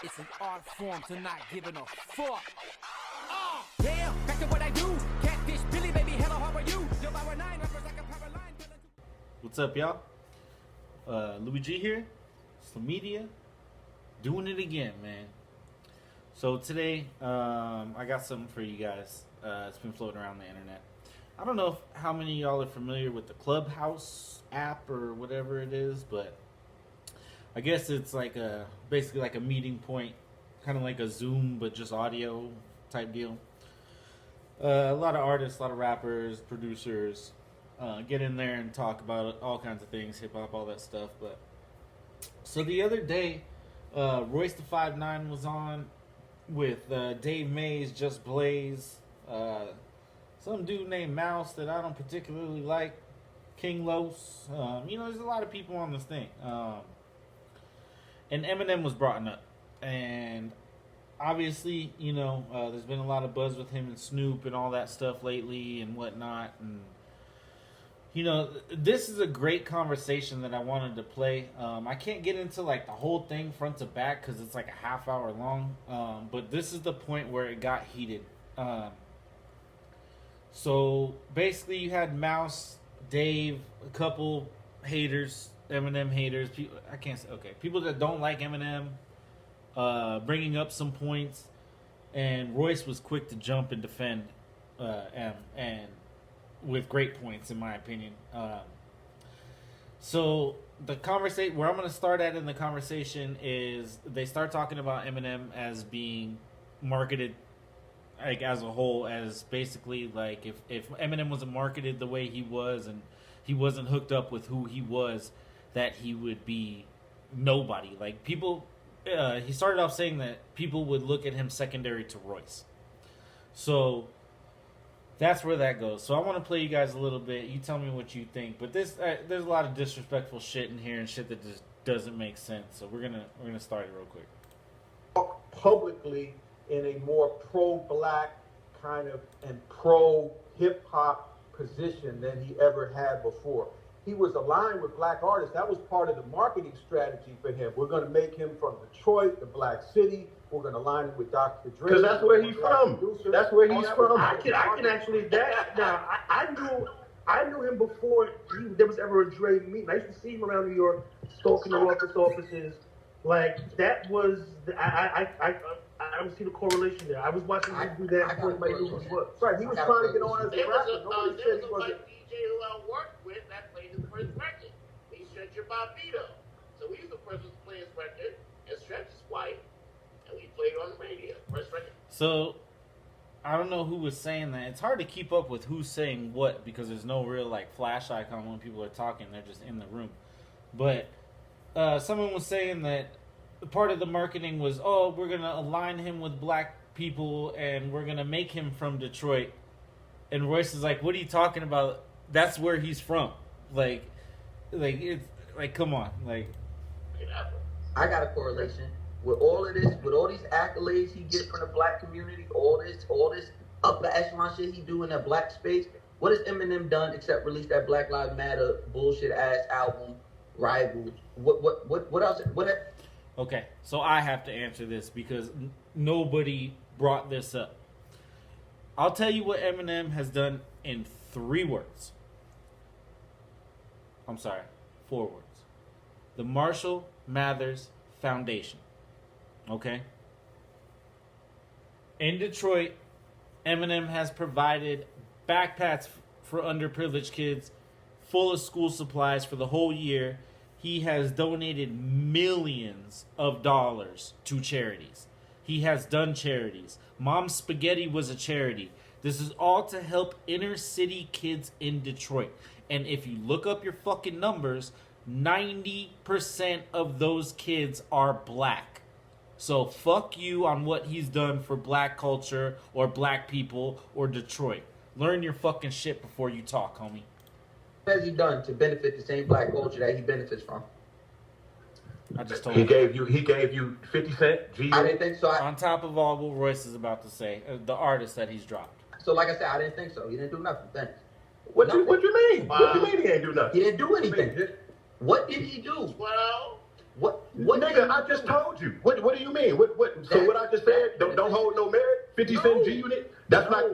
It's an art form to not giving a fuck. Oh, yeah, back to what I do. Catfish, Billy, baby, hello, how are you? Yo, Power 9, rappers like a power line. What's up, y'all? Louis G here, Slumedia, doing it again, man. So today, I got something for you guys. It's been floating around the internet. I don't know how many of y'all are familiar with the Clubhouse app or whatever it is, but I guess it's like basically like a meeting point, kind of like a Zoom, but just audio type deal. A lot of artists, a lot of rappers, producers get in there and talk about all kinds of things, hip hop, all that stuff. But so the other day, Royce the 5'9" was on with Dave Mays, Just Blaze, some dude named Mouse that I don't particularly like, King Los. There's a lot of people on this thing. And Eminem was brought up. And obviously, there's been a lot of buzz with him and Snoop and all that stuff lately and whatnot. And, this is a great conversation that I wanted to play. I can't get into, like, the whole thing front to back because it's, like, a half hour long. But this is the point where it got heated. So, basically, you had Mouse, Dave, a couple haters, Eminem haters. People that don't like Eminem, bringing up some points. And Royce was quick to jump and defend M, and with great points, in my opinion. So the conversation, where I'm going to start at in the conversation is they start talking about Eminem as being marketed, like, as a whole, as basically like if Eminem wasn't marketed the way he was and he wasn't hooked up with who he was, that he would be nobody. Like, people, he started off saying that people would look at him secondary to Royce. So that's where that goes. So I want to play you guys a little bit. You tell me what you think. But there's a lot of disrespectful shit in here and shit that just doesn't make sense. So we're gonna start it real quick. Publicly in a more pro-black kind of and pro-hip-hop position than he ever had before. He was aligned with black artists. That was part of the marketing strategy for him. We're going to make him from Detroit, the black city. We're going to align him with Dr. Dre. Because that's where he's from. Producer. That's where he's from. I can actually I knew him before there was ever a Dre meeting. I used to see him around New York, stalking the offices. Like, that was I don't see the correlation there. I was watching him do that before anybody knew who he was. Right, he was trying to get on as a rapper. Nobody said he wasn't. DJ who I worked with that played his first record. He Stretch Your Bobito. So we was the first one to play his record, and Stretch is white, and we played on the radio. First record. So I don't know who was saying that. It's hard to keep up with who's saying what because there's no real, like, flash icon when people are talking. They're just in the room. But someone was saying that part of the marketing was, we're going to align him with black people and we're going to make him from Detroit. And Royce is like, what are you talking about? That's where he's from. Like it's like, come on. Like, I got a correlation with all of this, with all these accolades he gets from the black community, all this upper echelon shit he do in that black space. What has Eminem done except release that Black Lives Matter bullshit ass album, Rival? What else? Okay, so I have to answer this because nobody brought this up. I'll tell you what Eminem has done in 3 words. I'm sorry, 4 words. The Marshall Mathers Foundation. Okay? In Detroit, Eminem has provided backpacks for underprivileged kids, full of school supplies for the whole year. He has donated millions of dollars to charities. He has done charities. Mom's Spaghetti was a charity. This is all to help inner city kids in Detroit. And if you look up your fucking numbers, 90% of those kids are black. So fuck you on what he's done for black culture or black people or Detroit. Learn your fucking shit before you talk, homie. What has he done to benefit the same black culture that he benefits from? I just told He you. gave you 50 Cent. I didn't think so. On top of all what Royce is about to say, the artist that he's dropped. So like I said, I didn't think so. He didn't do nothing. Thanks. What you mean? What you mean he ain't do nothing? He didn't do anything. What did he do? Well, What Nigga, I just told you. What do you mean? So what I just said don't hold no merit? 50 Cent G Unit? That's not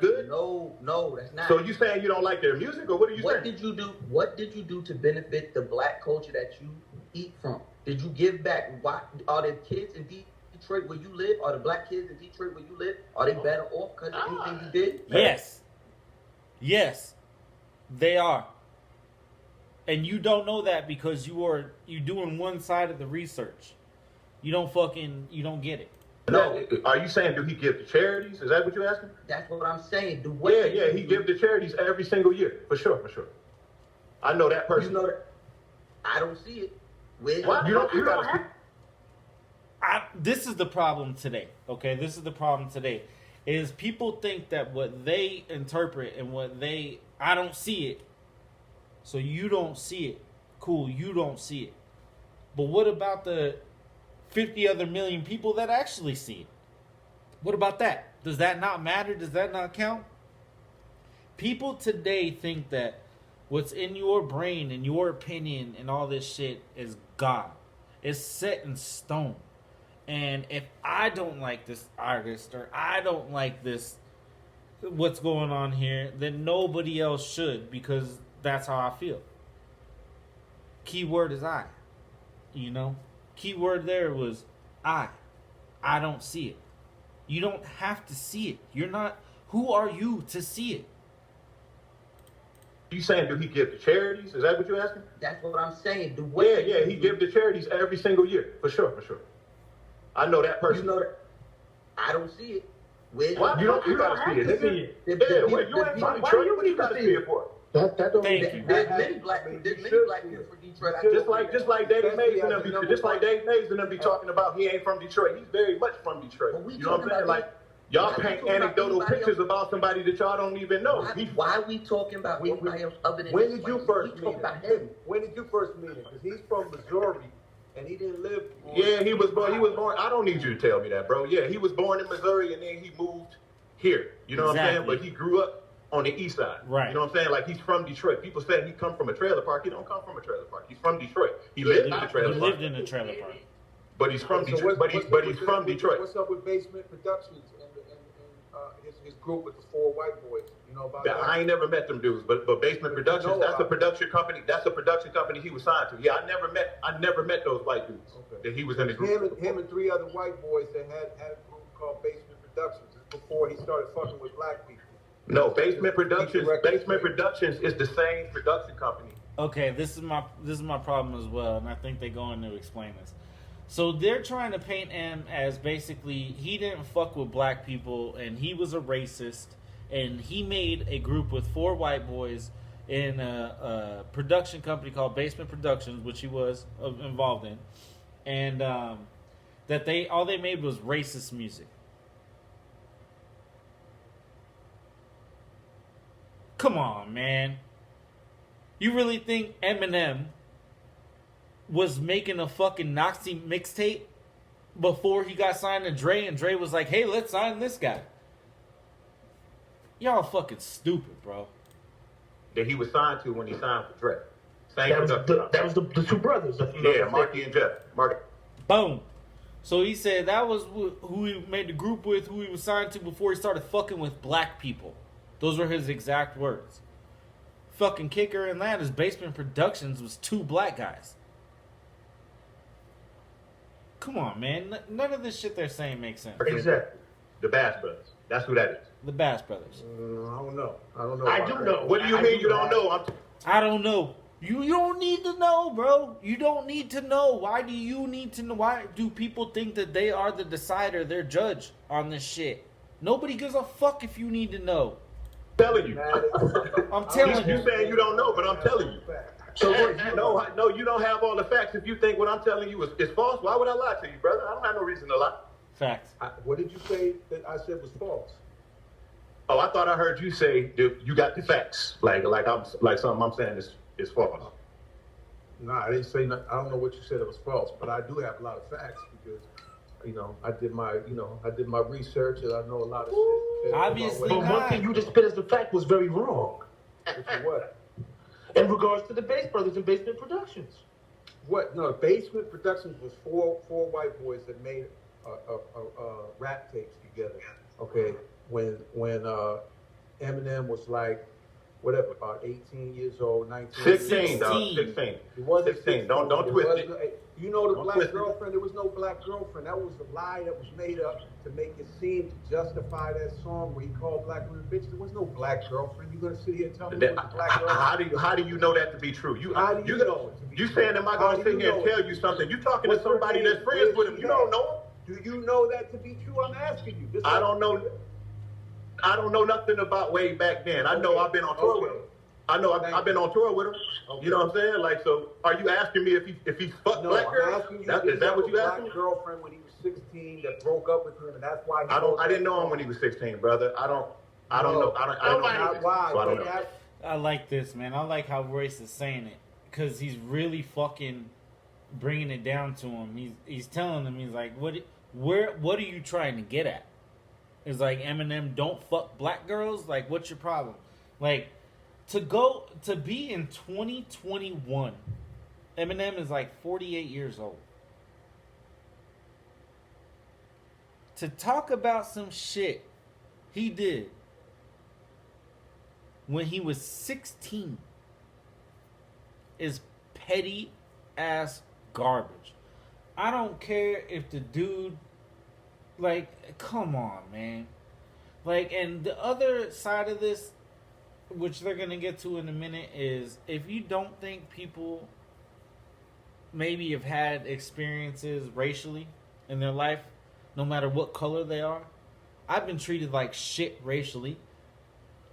good? No, that's not. So you saying you don't like their music, or what are you saying? What did you do to benefit the black culture that you eat from? Did you give back? Why are the kids in Detroit where you live? Are the black kids in Detroit where you live? Are they better off because of anything you did? Yes, they are. And you don't know that because you doing one side of the research. You don't get it. No, are you saying do he give to charities? Is that what you're asking? That's what I'm saying. He give to charities every single year, for sure. I know that person. You know that? I don't see it. This is the problem today. Okay, this is the problem today. Is people think that what they interpret and I don't see it. So you don't see it. Cool, you don't see it. But what about the 50 other million people that actually see it? What about that? Does that not matter? Does that not count? People today think that what's in your brain and your opinion and all this shit is God. It's set in stone. And if I don't like this artist or I don't like what's going on here, then nobody else should, because that's how I feel. Keyword is I. Keyword there was I. I don't see it. You don't have to see it. You're not. Who are you to see it? You saying do he give to charities? Is that what you're asking? That's what I'm saying. He give to charities every single year, for sure. I know that person. You know that? I don't see it. You gotta see it. You ain't from Detroit. What you gotta see it for? There's many black people from Detroit. Just like Dave Mays and them be talking about he ain't from Detroit. He's very much from Detroit. You know what I'm saying? Like y'all paint anecdotal pictures about somebody that y'all don't even know. Why are we talking about anybody else other than when did you first meet him? When did you first meet him? Because he's from Missouri and he didn't live. He was born. I don't need you to tell me that, bro. Yeah, he was born in Missouri and then he moved here. You know what I'm saying? But he grew up on the east side. Right. You know what I'm saying? Like he's from Detroit. People say he come from a trailer park. He don't come from a trailer park. He's from Detroit. He lived in a trailer park. He lived in a trailer park. But he's from Detroit. He's from Detroit. What's up with Basement Productions and his group with the 4 white boys? You know about that? I ain't never met them dudes, but Basement Productions, that's a production company. That's a production company he was signed to. Yeah, I never met those white dudes that he was in the group. Him and 3 other white boys that had a group called Basement Productions before he started fucking with black people. No, Basement Productions is the same production company. Okay, this is my problem as well, and I think they're going to explain this. So they're trying to paint him as basically he didn't fuck with black people and he was a racist, and he made a group with 4 white boys in a production company called Basement Productions, which he was involved in, and that all they made was racist music. Come on, man. You really think Eminem was making a fucking Nazi mixtape before he got signed to Dre, and Dre was like, hey, let's sign this guy? Y'all fucking stupid, bro. That he was signed to when he signed for Dre. That was the 2 brothers. Marky and Jeff. Boom. So he said that was who he made the group with, who he was signed to before he started fucking with black people. Those were his exact words. Fucking kicker in that is Basement Productions was 2 black guys. Come on, man. None of this shit they're saying makes sense. Exactly. The Bass Brothers. That's who that is. The Bass Brothers. I don't know. I do know. What do you mean you don't know? I don't know. You don't need to know, bro. You don't need to know. Why do you need to know? Why do people think that they are the decider, their judge on this shit? Nobody gives a fuck if you need to know. Telling you. I'm telling you. You saying you don't know, but I'm telling you. So no, you don't have all the facts. If you think what I'm telling you is false, why would I lie to you, brother? I don't have no reason to lie. Facts. What did you say that I said was false? Oh, I thought I heard you say that you got the facts. Like something I'm saying is false. Nah, I didn't say nothing. I don't know what you said it was false, but I do have a lot of facts because I did my research and I know a lot of shit. Obviously But one thing you just spit as the fact was very wrong. What? In regards to the Bass Brothers and Basement Productions. What? No, Basement Productions was four white boys that made rap tapes together. Okay, when Eminem was like whatever, about 18 years old, 19 16, dog. 16. 16. It wasn't 16. Don't twist it. You know the Don't black twist it. girlfriend? There was no black girlfriend. That was a lie that was made up to make it seem to justify that song where he called black women bitches. There was no black girlfriend. You gonna sit here and tell me there was a black girlfriend? How do you know that to be true? How do you know it to be You true? saying, am I gonna sit here and tell you something? You talking to somebody that's friends with him. You don't know him. Do you know that to be true? I'm asking you. I don't know. I don't know nothing about way back then. I know I've been on tour with him. I know I've been on tour with him. Okay. You know what I'm saying? Like, so are you asking me if he fucked No, black I'm girls? asking you. Is that what you asking me? Black girlfriend when he was 16 that broke up with him, and that's why. I didn't know him when he was 16, brother. I don't know. I don't know. Why? So I don't know. I like this, man. I like how Royce is saying it because he's really fucking bringing it down to him. He's telling them, he's like, what are you trying to get at? It's like, Eminem, don't fuck black girls. Like, what's your problem? Like, to be in 2021, Eminem is like 48 years old. To talk about some shit he did when he was 16 is petty ass garbage. I don't care if the dude, like, come on, man. Like, and the other side of this, which they're going to get to in a minute, is if you don't think people maybe have had experiences racially in their life, no matter what color they are. I've been treated like shit racially.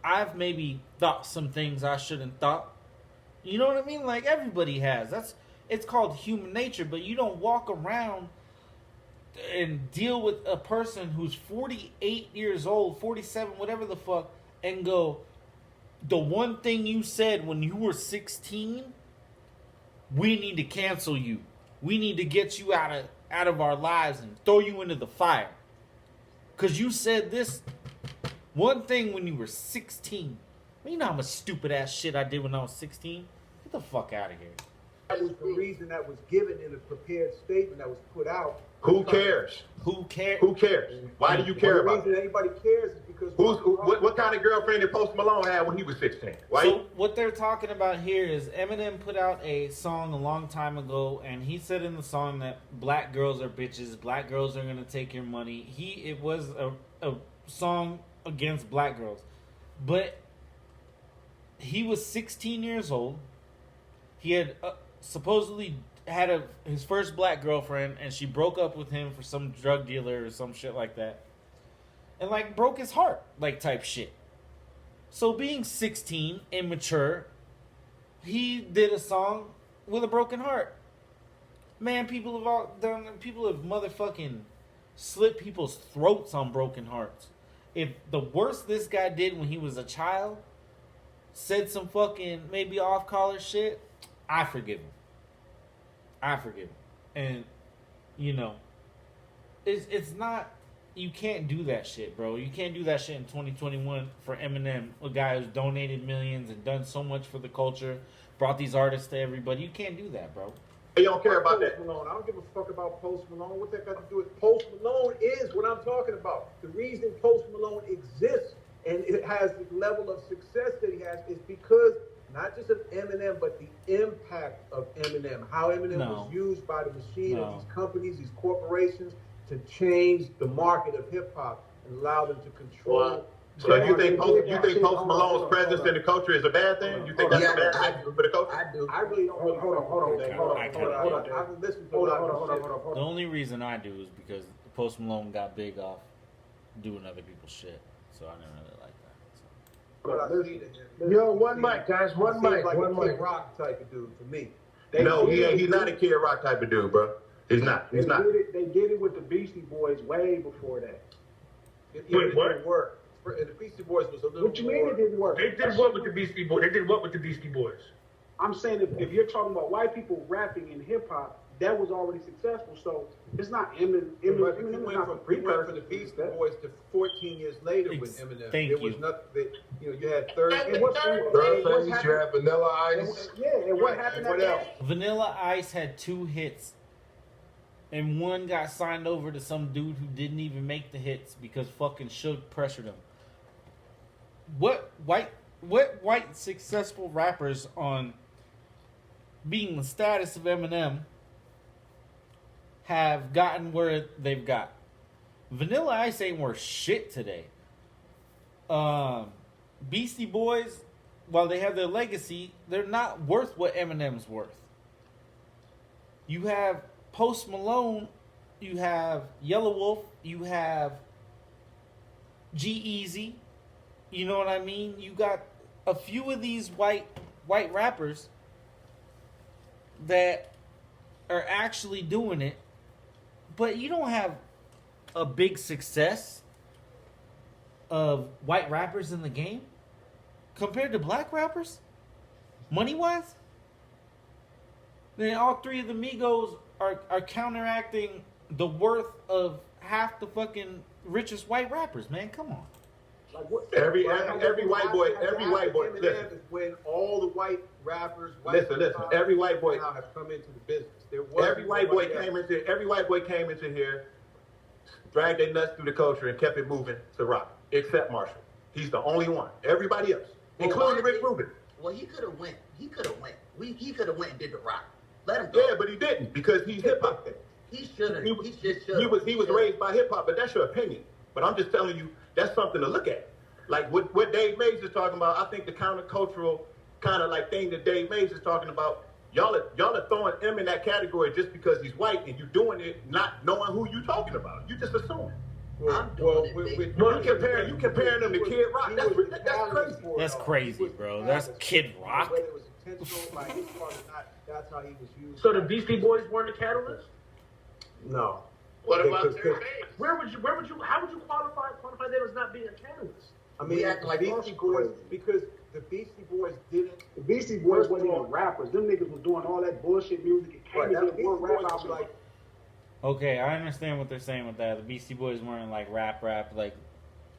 I've maybe thought some things I shouldn't thought. You know what I mean? Like, everybody has. It's called human nature, but you don't walk around and deal with a person who's 48 years old, 47, whatever the fuck, and go, the one thing you said when you were 16, we need to cancel you. We need to get you out of our lives and throw you into the fire. Because you said this one thing when you were 16. You know how much stupid ass shit I did when I was 16? Get the fuck out of here. That was the reason that was given in a prepared statement that was put out. Who cares? Who cares? Who cares? Why do you care about The reason anybody cares is because... what kind of girlfriend did Post Malone have when he was 16? Why? So what they're talking about here is Eminem put out a song a long time ago, and he said in the song that black girls are bitches, black girls are gonna take your money. It was a song against black girls, but he was 16 years old. He had supposedly had his first black girlfriend, and she broke up with him for some drug dealer or some shit like that, and like broke his heart, like type shit. So being 16, immature, he did a song with a broken heart. Man, people have motherfucking slit people's throats on broken hearts. If the worst this guy did when he was a child, said some fucking maybe off-collar shit, I forgive him. And, you know, it's not, you can't do that shit, bro. You can't do that shit in 2021 for Eminem, a guy who's donated millions and done so much for the culture, brought these artists to everybody. You can't do that, bro. You don't care about that. Malone. I don't give a fuck about Post Malone. What that got to do with Post Malone is what I'm talking about. The reason Post Malone exists and it has the level of success that he has is because not just of Eminem, but the impact of Eminem. How Eminem was used by the machine of these companies, these corporations, to change the market of hip hop and allow them to control. So you think Post Malone's presence in the culture is a bad thing? You think that's a bad thing for the culture? I do. I really don't. Hold on. I've listened to a lot of shit. The only reason I do is because Post Malone got big off doing other people's shit, so I didn't really like that. Yo, one mic, guys. One mic. Like One a Kid mic. Rock type of dude to me. No, he's not a Kid Rock type of dude, bro. He's not. He's not. They did it with the Beastie Boys way before that. It didn't work. The Beastie Boys was a little. What you mean it didn't work? They did what with the Beastie Boys? They did what with the Beastie Boys? I'm saying if you're talking about white people rapping in hip hop, that was already successful. So it's not Eminem. He Eminem is went not from the precursor the to Beastie success. Boys to 14 years later with Eminem. Thank there you. was nothing that, you had third. And what's Third what's phase, you have Vanilla Ice. Yeah, and what happened What after else? that? Vanilla Ice had 2 hits, and one got signed over to some dude who didn't even make the hits because fucking Suge pressured him. What white successful rappers on being the status of Eminem have gotten where they've got? Vanilla Ice ain't worth shit today. Beastie Boys, while they have their legacy, they're not worth what Eminem's worth. You have Post Malone, you have Yellow Wolf, you have G-Eazy. You know what I mean? You got a few of these white rappers that are actually doing it, but you don't have a big success of white rappers in the game compared to black rappers, money-wise. Then all 3 of the Migos are counteracting the worth of half the fucking richest white rappers, man. Come on. Like what, Every white boy, Eminem listen. is when all the white rappers, Listen, every white boy now have come into the business. There was every white boy came into here, dragged their nuts through the culture and kept it moving to rock, except Marshall. He's the only one. Everybody else, including Rick Rubin. Well, he could have went. He could have went and did the rock. Let him go. Yeah, but he didn't because he's hip hop. He should have. He was raised by hip hop, but that's your opinion. But I'm just telling you, that's something to look at. Like what Dave Mays is talking about, I think the countercultural kind of like thing that Dave Mays is talking about, y'all are throwing him in that category just because he's white, and you're doing it not knowing who you're talking about. You just assuming. I'm doing it. You comparing them to Kid Rock. That's crazy. That's crazy, bro. That's Kid Rock. Whether it was intentional, like his part or not, that's how he was used. So the Beastie Boys weren't the catalyst? No. What about Because- their How would you qualify them as not being a catalyst? I mean, We act like Beastie that's Boys, crazy. because the Beastie Boys didn't. The Beastie Boys wasn't even rappers. Them niggas was doing all that bullshit music. It came Right, into that the one Beastie rap Boys album. was like, Okay, I understand what they're saying with that. The Beastie Boys weren't like rap, like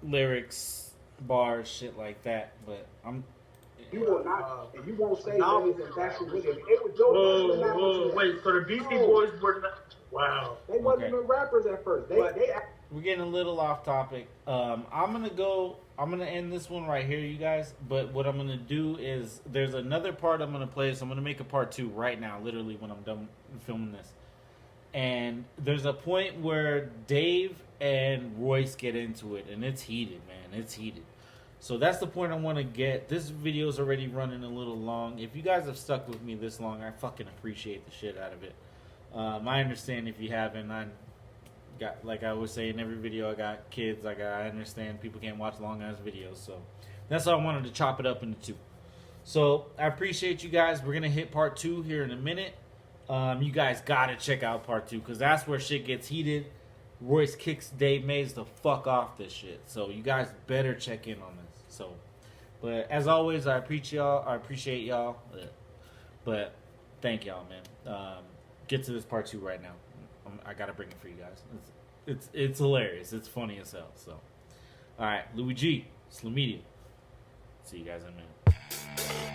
lyrics, bars, shit like that. But you will not, and you won't say novel that that's what it was. Joe Wait. So the Beastie Boys were not. Wow. They wasn't Okay. even rappers at first. They we're getting a little off topic. I'm gonna end this one right here, you guys. But what I'm gonna do is there's another part I'm gonna play, so I'm gonna make a part 2 right now, literally when I'm done filming this. And there's a point where Dave and Royce get into it, and it's heated, man. It's heated. So that's the point I want to get. This video's already running a little long. If you guys have stuck with me this long, I fucking appreciate the shit out of it. I understand if you haven't. I got, like I always say in every video, I got kids. I understand people can't watch long ass videos, so that's why I wanted to chop it up into 2. So I appreciate you guys. We're gonna hit part 2 here in a minute. You guys gotta check out part 2 because that's where shit gets heated. Royce kicks Dave Mays the fuck off this shit. So you guys better check in on this. So, but as always, I appreciate y'all. But thank y'all, man. Get to this part 2 right now. I gotta bring it for you guys. It's hilarious. It's funny as hell. So, all right, Louis G, Slumedia. See you guys in a minute.